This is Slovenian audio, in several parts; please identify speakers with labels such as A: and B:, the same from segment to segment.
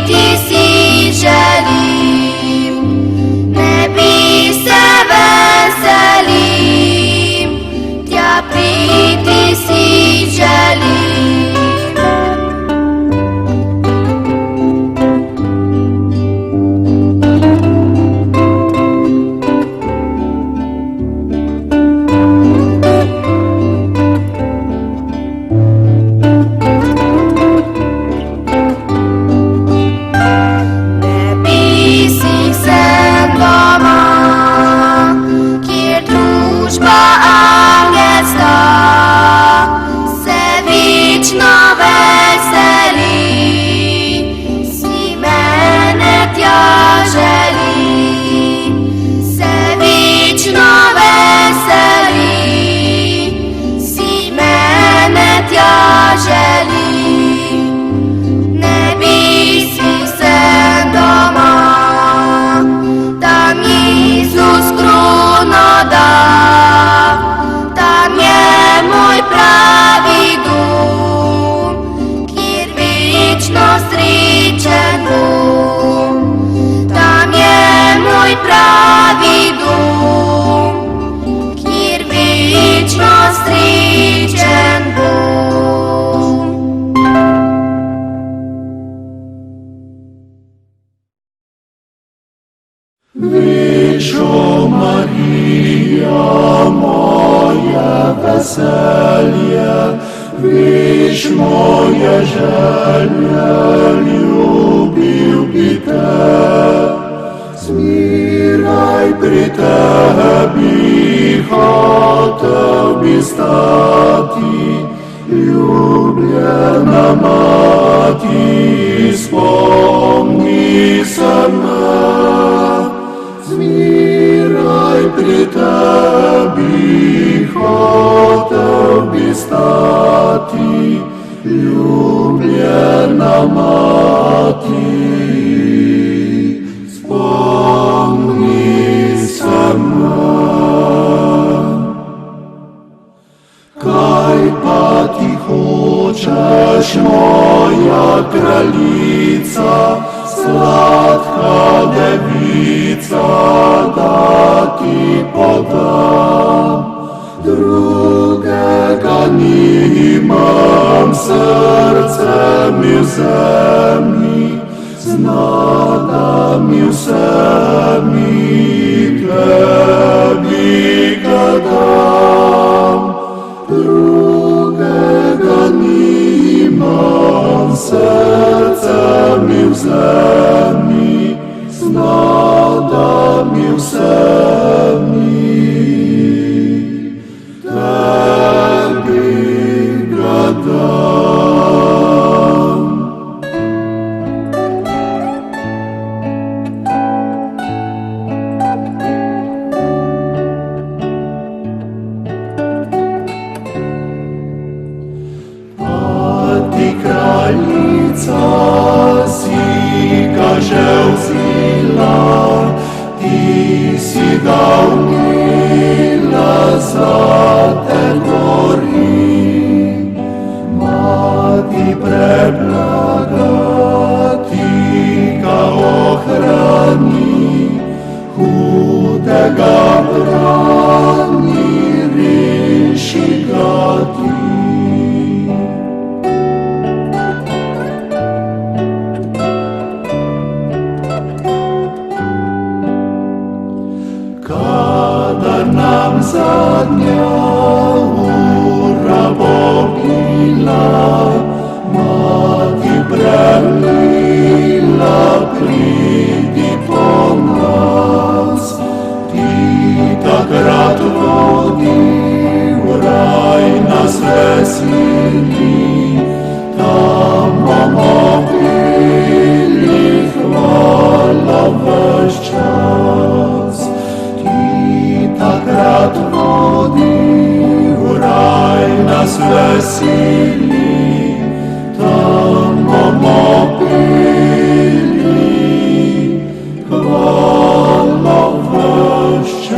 A: Ti si želim, Вийшов Марія, моє весельє, віч моє желє, любив біте. Змірай при тебі, хотів стати, люблена маті, спомни себе. Змірай при тебі, хотів стати, люблена маті, спомни себе. Кайпати хочеш, моя краліця, сладка девіця, дати подам. Другого німам серцем і в землі, з надами всеми тебі дам. Другого німам серцем і в землі, з надами всеми тебі дам. Ти краліця, сі каже взіла, ти сідав мила за те горі. Мати преблага, ти ка охрані, худега брані, ріші гати. Кадар нам задня ура побіла, мати бранила, прийди по нас. Ти так рад водив, рай нас веселі, там могили хвала весь час. Так рад водив, рай нас веселі, там могили хвала весь час.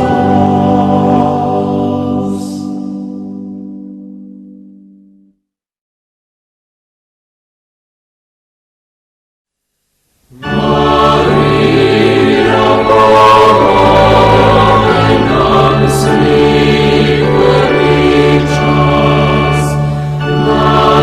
B: Слава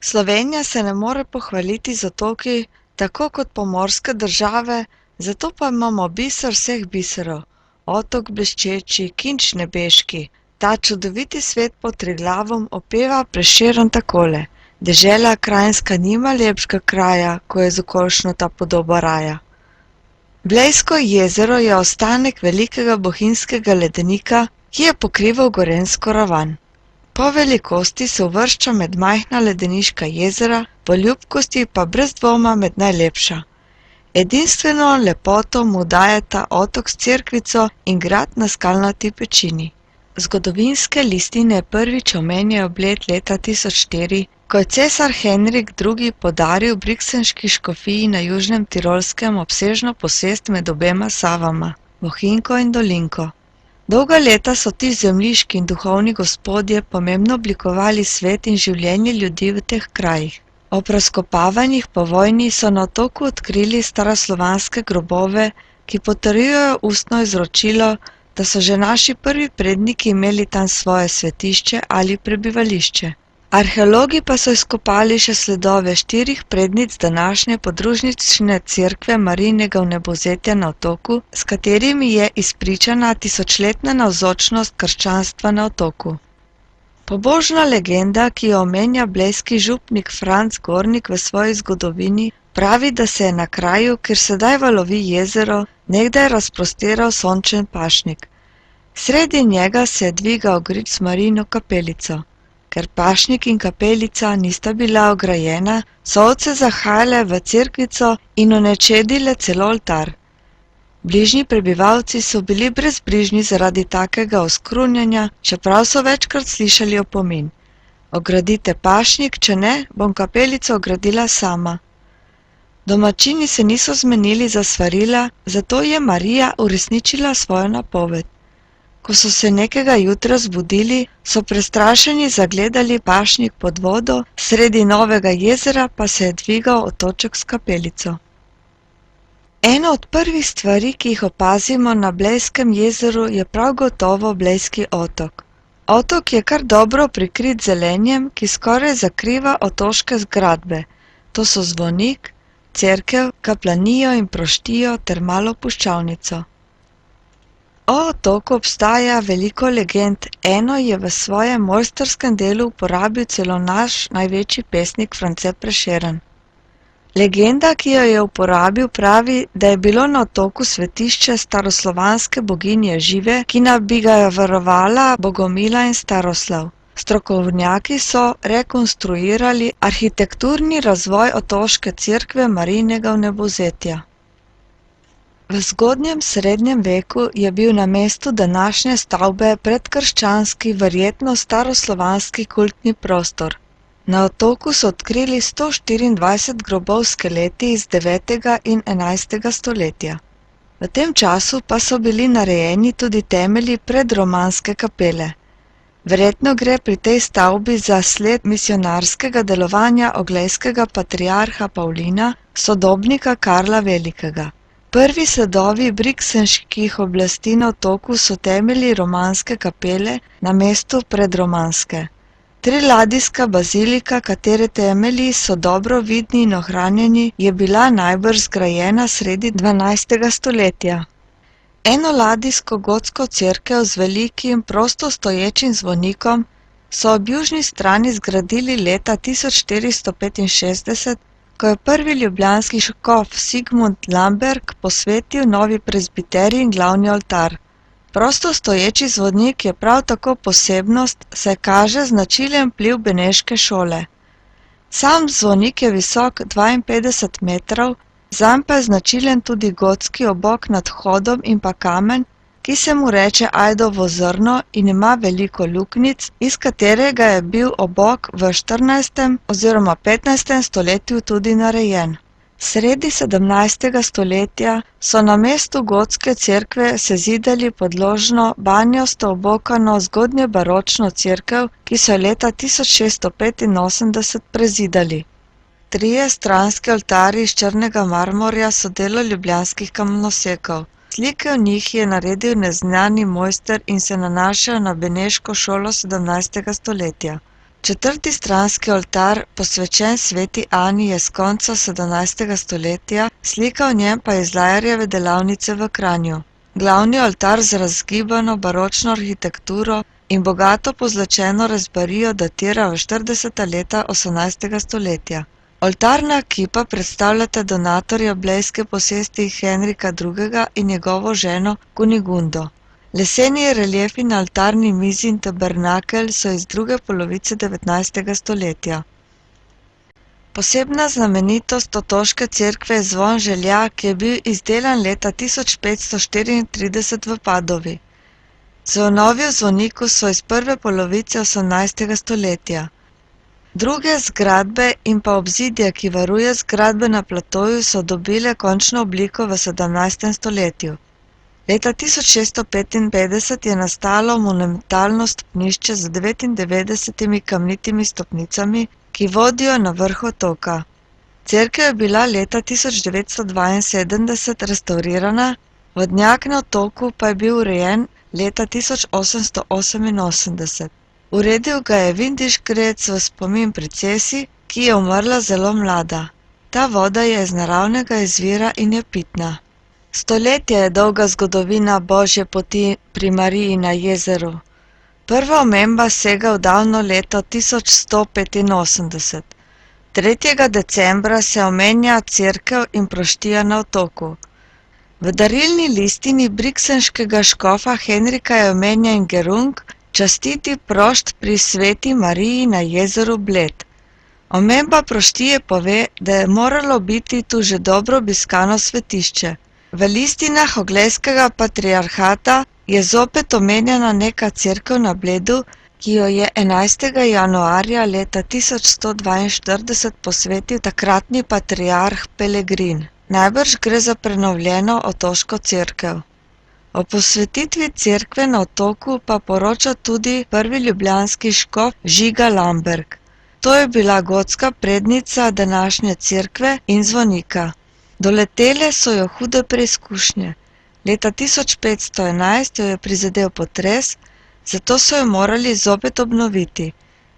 B: Slovenija se ne more pohvaliti z otoki tako kot pomorske države, zato pa imamo biser vseh biserov, otok bleščeči, Kinč nebeški. Ta čudoviti svet pod Triglavom opeva Prešeren takole: dežela krajinska nima lepšega kraja, ko je z okoljšno ta podoba raja. Blejsko jezero je ostanek velikega bohinjskega ledenika, ki je pokrival gorenjsko ravan. Po velikosti se uvršča med majhna ledeniška jezera, po ljubkosti pa brez dvoma med najlepša. Edinstveno lepoto mu dajeta otok s cerkvico in grad na skalnati pečini. Zgodovinske listine prvič omenjajo Bled leta 1004, ko je cesar Henrik II. Podaril briksenški škofiji na Južnem Tirolskem obsežno posest med obema Savama, Bohinjko in Dolinko. Dolga leta so ti zemljiški in duhovni gospodje pomembno oblikovali svet in življenje ljudi v teh krajih. Ob razkopavanjih po vojni so na otoku odkrili staroslovanske grobove, ki potrjujejo ustno izročilo, da so že naši prvi predniki imeli tam svoje svetišče ali prebivališče. Arheologi pa so izkopali še sledove 4 prednic današnje podružnične cerkve Marijinega vnebovzetja na otoku, s katerimi je izpričana tisočletna navzočnost krščanstva na otoku. Pobožna legenda, ki jo omenja blejski župnik Franc Gornik v svoji zgodovini, pravi, da se je na kraju, kjer sedaj valovi jezero, nekdaj razprostiral sončen pašnik. Sredi njega se je dvigal grič s Marijino kapelico. Ker pašnik in kapelica nista bila ograjena, so ovce zahajale v cerkvico in onečedile celo oltar. Bližnji prebivalci so bili brezbrižni zaradi takega oskrunjenja, čeprav so večkrat slišali opomin: ogradite pašnik, če ne, bom kapelico ogradila sama. Domačini se niso zmenili za svarila, zato je Marija uresničila svojo napoved. Ko so se nekega jutra zbudili, so prestrašeni zagledali pašnik pod vodo, sredi novega jezera pa se je dvigal otoček s kapelico. Ena od prvih stvari, ki jih opazimo na Blejskem jezeru, je prav gotovo Blejski otok. Otok je kar dobro prikrit zelenjem, ki skoraj zakriva otoške zgradbe. To so zvonik, cerkev, kaplanijo in proštijo ter malo puščavnico. O otoku obstaja veliko legend, eno je v svojem mojstrskem delu uporabil celo naš največji pesnik France Prešeren. Legenda, ki jo je uporabil, pravi, da je bilo na otoku svetišče staroslovanske boginje Žive, ki naj bi ga varovala Bogomila in Staroslav. Strokovnjaki so rekonstruirali arhitekturni razvoj otoške cerkve Marijinega vnebovzetja. V zgodnjem srednjem veku je bil na mestu današnje stavbe predkrščanski, verjetno staroslovanski kultni prostor. Na otoku so odkrili 124 grobov s skeleti iz 9. in 11. stoletja. V tem času pa so bili narejeni tudi temelji predromanske kapele. Verjetno gre pri tej stavbi za sled misionarskega delovanja oglejskega patriarha Pavlina, sodobnika Karla Velikega. Prvi sledovi briksenških oblasti na otoku so temelji romanske kapele na mestu predromanske. Triladijska bazilika, katere temelji so dobro vidni in ohranjeni, je bila najbrž zgrajena sredi 12. stoletja. Enoladijsko gotsko cerkev z velikim prostoječim zvonikom so ob južni strani zgradili leta 1465, ko je prvi ljubljanski škof Sigmund Lamberg posvetil novi prezbiterij in glavni oltar. Prostostoječi zvonik je prav tako posebnost, saj kaže značilen vpliv beneške šole. Sam zvonik je visok 52 metrov, zanj pa je značilen tudi gotski obok nad vhodom in pa kamen, ki se mu reče ajdovo zrno in ima veliko luknjic, iz katerega je bil obok v 14. oziroma 15. stoletju tudi narejen. Sredi 17. stoletja so na mestu gotske cerkve sezidali podložno banjasto obokano zgodnjebaročno cerkev, ki so jo leta 1685 prezidali. Trije stranski oltarji iz črnega marmorja so delo ljubljanskih kamnosekov. Slike v njih je naredil neznani mojster in se nanašajo na beneško šolo 17. stoletja. Četrti stranski oltar, posvečen sveti Ani, je s konca 17. stoletja, slika v njem pa je iz Lajerjeve delavnice v Kranju. Glavni oltar z razgibano baročno arhitekturo in bogato pozlačeno rezbarijo datira v 40. leta 18. stoletja. Oltarna kipa predstavljata donatorja blejske posesti Henrika II. In njegovo ženo Kunigundo. Leseni reliefi na oltarni mizi in tabernakelj so iz druge polovice 19. stoletja. Posebna znamenitost otoške cerkve je zvon želja, ki je bil izdelan leta 1534 v Padovi. Zvonovi v zvoniku so iz prve polovice 18. stoletja. Druge zgradbe in pa obzidje, ki varuje zgradbe na platoju, so dobile končno obliko v 17. stoletju. Leta 1655 je nastalo monumentalno stopnišče z 99 kamnitimi stopnicami, ki vodijo na vrh otoka. Cerkev je bila leta 1972 restaurirana, vodnjak na otoku pa je bil urejen leta 1888. Uredil ga je Vindišgrec v spomin princesi, ki je umrla zelo mlada. Ta voda je iz naravnega izvira in je pitna. Stoletja je dolga zgodovina Božje poti pri Mariji na jezeru. Prva omemba sega v davno leto 1185. 3. decembra se omenja cerkev in proštija na otoku. V darilni listini briksenškega škofa Henrika je omenjen Gerung, častiti prošt pri sveti Mariji na jezeru Bled. Omemba proštije pove, da je moralo biti tu že dobro obiskano svetišče. V listinah oglejskega patriarhata je zopet omenjena neka cerkev na Bledu, ki jo je 11. januarja leta 1142 posvetil takratni patriarh Pelegrin. Najbrž gre za prenovljeno otoško cerkev. O posvetitvi cerkve na otoku pa poroča tudi prvi ljubljanski škof Žiga Lamberg. To je bila gotska prednica današnje cerkve in zvonika. Doletele so jo hude preizkušnje. Leta 1511 jo je prizadel potres, zato so jo morali zopet obnoviti.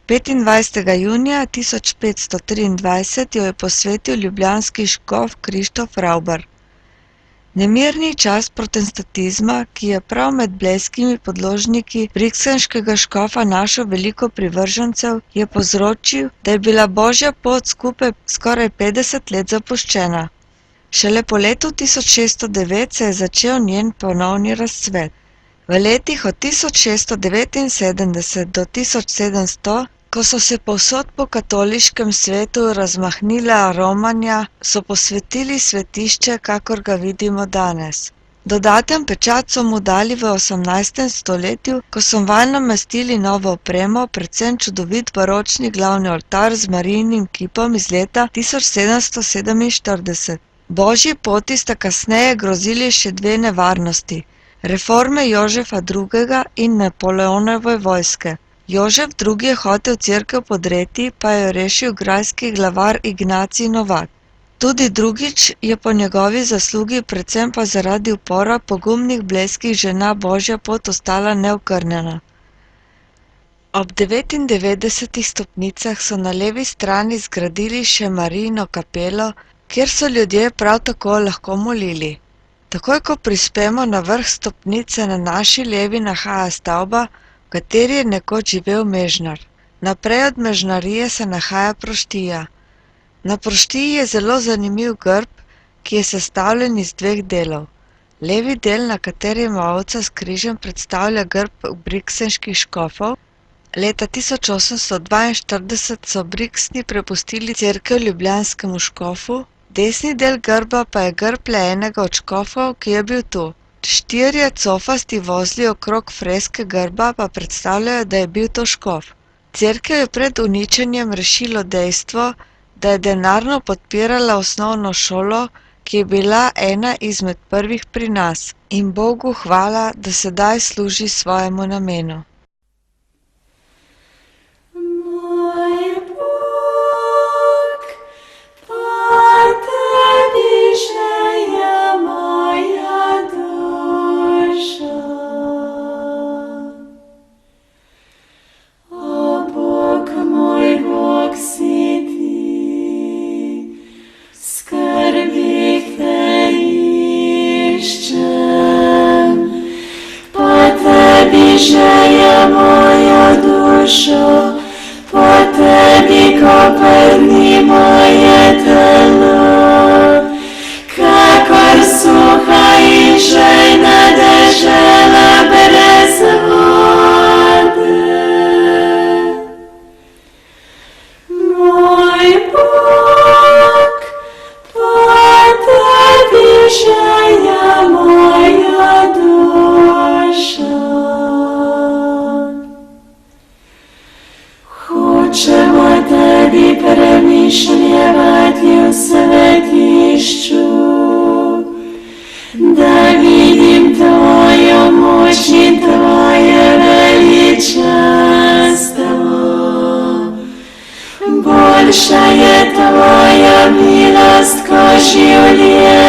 B: 25. junija 1523 jo je posvetil ljubljanski škof Krištof Ravbar. Nemirni čas protestantizma, ki je prav med blejskimi podložniki briksenškega škofa našel veliko privržencev, je povzročil, da je bila Božja pot skupaj skoraj 50 let zapuščena. Šele po letu 1609 se je začel njen ponovni razcvet. V letih od 1679 do 1700, ko so se povsod po katoliškem svetu razmahnila romanja, so posvetili svetišče, kakor ga vidimo danes. Dodaten pečat so mu dali v 18. stoletju, ko so vanj namestili novo opremo, predvsem čudovit baročni glavni oltar z Marijinim kipom iz leta 1747. Božji poti sta kasneje grozili še dve nevarnosti: reforme Jožefa II. In Napoleonove vojske. Jožef II. Je hotel cerkev podreti, pa je rešil grajski glavar Ignacij Novak. Tudi drugič je po njegovi zaslugi, predvsem pa zaradi upora pogumnih blejskih žena, Božja pot ostala neokrnjena. Ob 99 stopnicah so na levi strani zgradili še Marijino kapelo, kjer so ljudje prav tako lahko molili. Takoj ko prispemo na vrh stopnic, se na naši levi nahaja stavba, v kateri je nekoč živel mežnar. Naprej od mežnarije se nahaja proštija. Na proštiji je zelo zanimiv grb, ki je sestavljen iz dveh delov. Levi del, na katerem je ovca s križem, predstavlja grb briksenških škofov. Leta 1842 so Briksni prepustili cerkev ljubljanskemu škofu, desni del grba pa je grb le enega od škofov, ki je bil tu. Štirje cofasti vozli okrog freske grba pa predstavljajo, da je bil to škof. Cerkev je pred uničenjem rešilo dejstvo, da je denarno podpirala osnovno šolo, ki je bila ena izmed prvih pri nas, in Bogu hvala, da sedaj služi svojemu namenu.
A: Želja moja dušo, po tebi koprni moje telo, kakor suha in žejna dežela brez vode. Moj Bog, po tebi želja moja dušo. Hočemo tebi premišljevati v svetišču, da vidim tvojo moč in tvoje veličastvo. Boljša je tvoja milost, ko življenje.